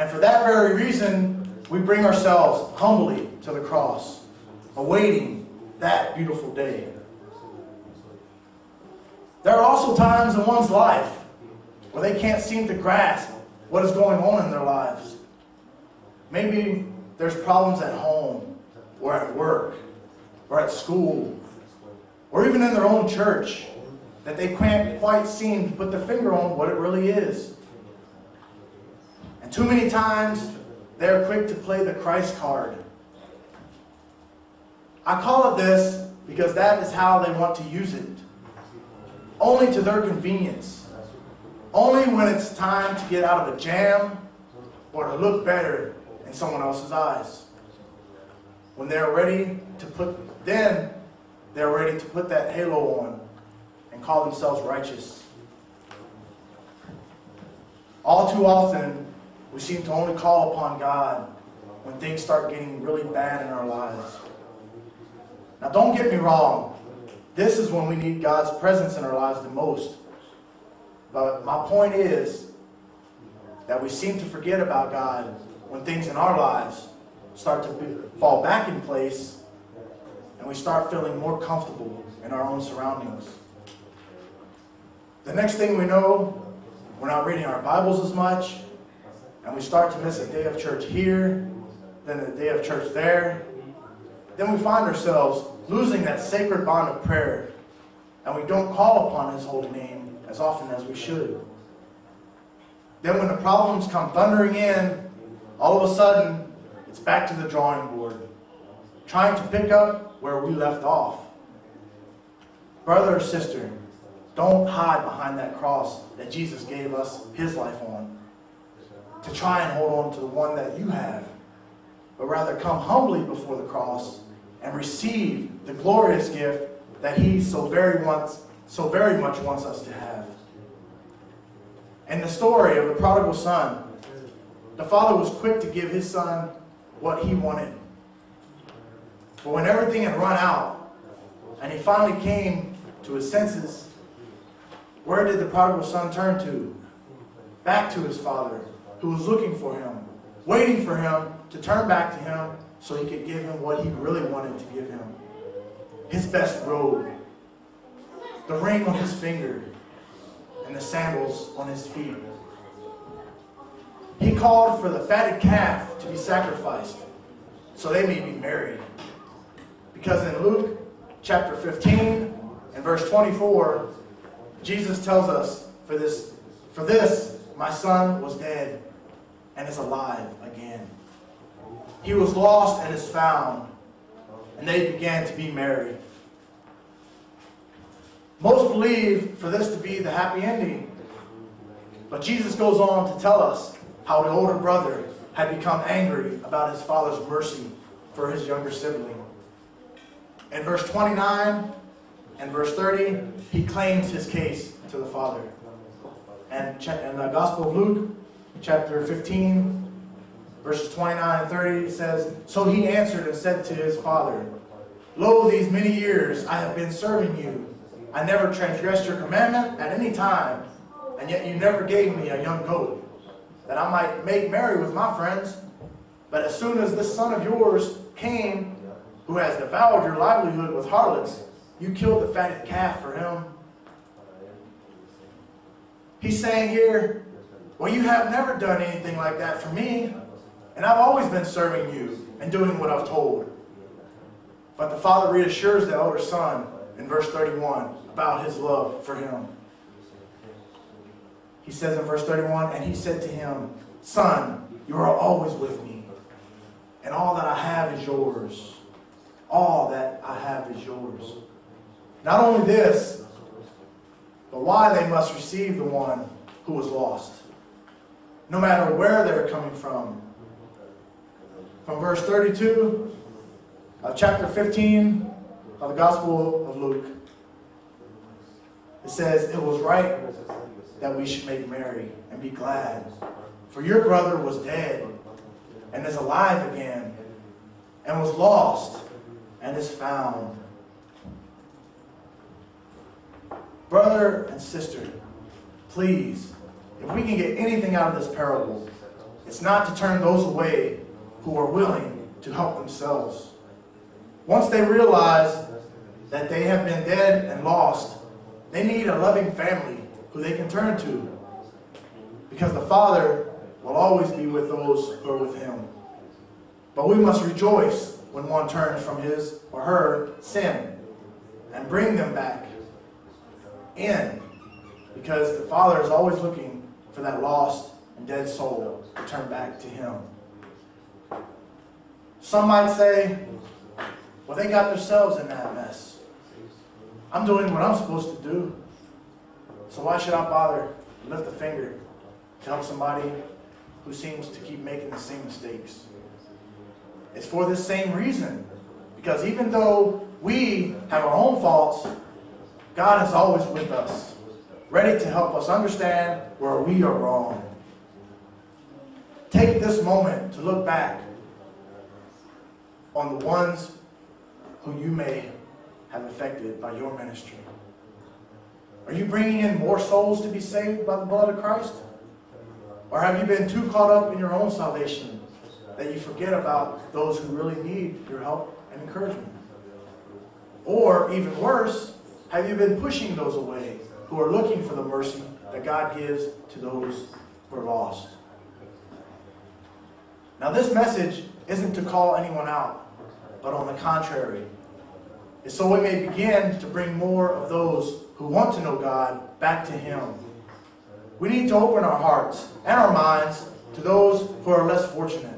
And for that very reason, we bring ourselves humbly to the cross, awaiting that beautiful day. There are also times in one's life where they can't seem to grasp what is going on in their lives. Maybe there's problems at home, or at work, or at school, or even in their own church, that they can't quite seem to put their finger on what it really is. And too many times, they're quick to play the Christ card. I call it this because that is how they want to use it. Only to their convenience. Only when it's time to get out of a jam or to look better in someone else's eyes. When they're ready to put that halo on and call themselves righteous. All too often, we seem to only call upon God when things start getting really bad in our lives. Now, don't get me wrong. This is when we need God's presence in our lives the most. But my point is that we seem to forget about God when things in our lives start to fall back in place and we start feeling more comfortable in our own surroundings. The next thing we know, we're not reading our Bibles as much, and we start to miss a day of church here, then a day of church there. Then we find ourselves losing that sacred bond of prayer, and we don't call upon His holy name as often as we should. Then when the problems come thundering in, all of a sudden, it's back to the drawing board, trying to pick up where we left off. Brother or sister, don't hide behind that cross that Jesus gave us His life on, to try and hold on to the one that you have, but rather come humbly before the cross and receive the glorious gift that He so very much wants us to have. In the story of the prodigal son, the father was quick to give his son what he wanted. But when everything had run out and he finally came to his senses, where did the prodigal son turn to? Back to his father, who was looking for him, waiting for him to turn back to him so he could give him what he really wanted to give him. His best robe, the ring on his finger, and the sandals on his feet. He called for the fatted calf to be sacrificed so they may be married. Because in Luke chapter 15 and verse 24, Jesus tells us, for this my son was dead and is alive again. He was lost and is found, and they began to be married. Most believe for this to be the happy ending. But Jesus goes on to tell us how the older brother had become angry about his father's mercy for his younger sibling. In verse 29 and verse 30, he claims his case to the father. And in the Gospel of Luke, chapter 15, verses 29 and 30, it says, "So he answered and said to his father, Lo, these many years I have been serving you. I never transgressed your commandment at any time, and yet you never gave me a young goat, that I might make merry with my friends. But as soon as this son of yours came, who has devoured your livelihood with harlots, you killed the fatted calf for him." He's saying here, well, you have never done anything like that for me, and I've always been serving you and doing what I've told. But the father reassures the elder son in verse 31 about his love for him. He says in verse 31, "And he said to him, Son, you are always with me, and all that I have is yours." All that I have is yours. Not only this, but why they must receive the one who was lost, no matter where they're coming from. From verse 32 of chapter 15 of the Gospel of Luke, it says, "It was right that we should make merry and be glad, for your brother was dead and is alive again, and was lost and is found." Brother and sister, please, if we can get anything out of this parable, It's not to turn those away who are willing to help themselves. Once they realize that they have been dead and lost, they need a loving family who they can turn to, because the Father will always be with those who are with Him. But we must rejoice when one turns from his or her sin and bring them back in, because the Father is always looking for that lost and dead soul to turn back to Him. Some might say, well, they got themselves in that mess. I'm doing what I'm supposed to do, so why should I bother to lift a finger to help somebody who seems to keep making the same mistakes? It's for this same reason, because even though we have our own faults, God is always with us, ready to help us understand where we are wrong. Take this moment to look back on the ones who you may have affected by your ministry. Are you bringing in more souls to be saved by the blood of Christ? Or have you been too caught up in your own salvation that you forget about those who really need your help and encouragement? Or, even worse, have you been pushing those away who are looking for the mercy that God gives to those who are lost? Now, this message isn't to call anyone out, but on the contrary, it's so we may begin to bring more of those who want to know God back to Him. We need to open our hearts and our minds to those who are less fortunate.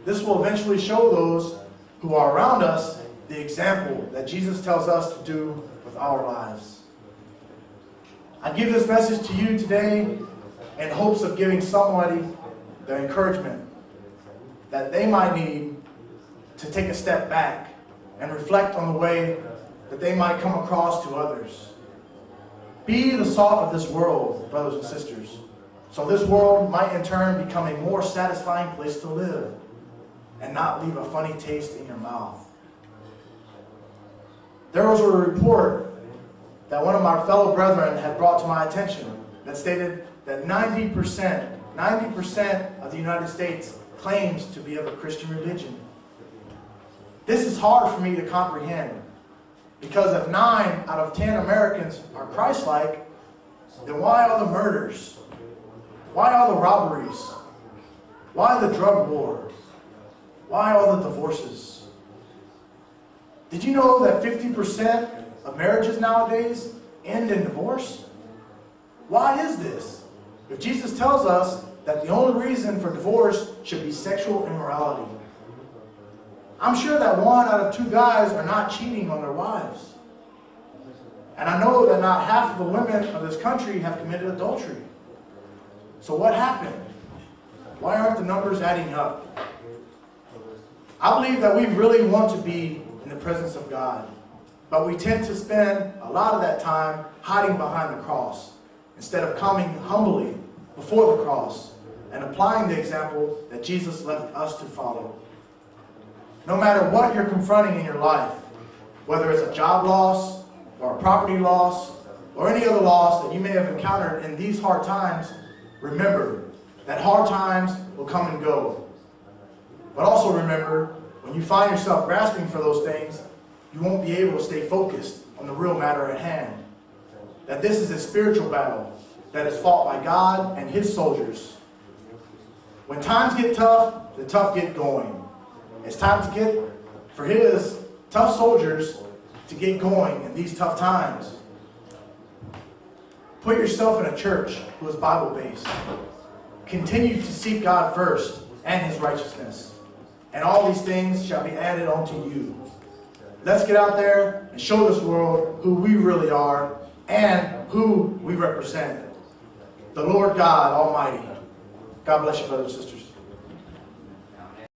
This will eventually show those who are around us the example that Jesus tells us to do with our lives. I give this message to you today in hopes of giving somebody the encouragement that they might need to take a step back and reflect on the way that they might come across to others. Be the salt of this world, brothers and sisters, so this world might in turn become a more satisfying place to live and not leave a funny taste in your mouth. There was a report that one of my fellow brethren had brought to my attention that stated that 90% of the United States claims to be of a Christian religion. This is hard for me to comprehend, because if 9 out of 10 Americans are Christ-like, then why all the murders? Why all the robberies? Why the drug war? Why all the divorces? Did you know that 50% of marriages nowadays end in divorce? Why is this? If Jesus tells us that the only reason for divorce should be sexual immorality, I'm sure that 1 out of 2 guys are not cheating on their wives. And I know that not half of the women of this country have committed adultery. So what happened? Why aren't the numbers adding up? I believe that we really want to be in the presence of God, but we tend to spend a lot of that time hiding behind the cross instead of coming humbly before the cross and applying the example that Jesus left us to follow. No matter what you're confronting in your life, whether it's a job loss or a property loss or any other loss that you may have encountered in these hard times, remember that hard times will come and go. But also remember, when you find yourself grasping for those things, you won't be able to stay focused on the real matter at hand. That this is a spiritual battle that is fought by God and His soldiers. When times get tough, the tough get going. It's time for His tough soldiers to get going in these tough times. Put yourself in a church who is Bible-based. Continue to seek God first and His righteousness, and all these things shall be added unto you. Let's get out there and show this world who we really are and who we represent. The Lord God Almighty. God bless you, brothers and sisters.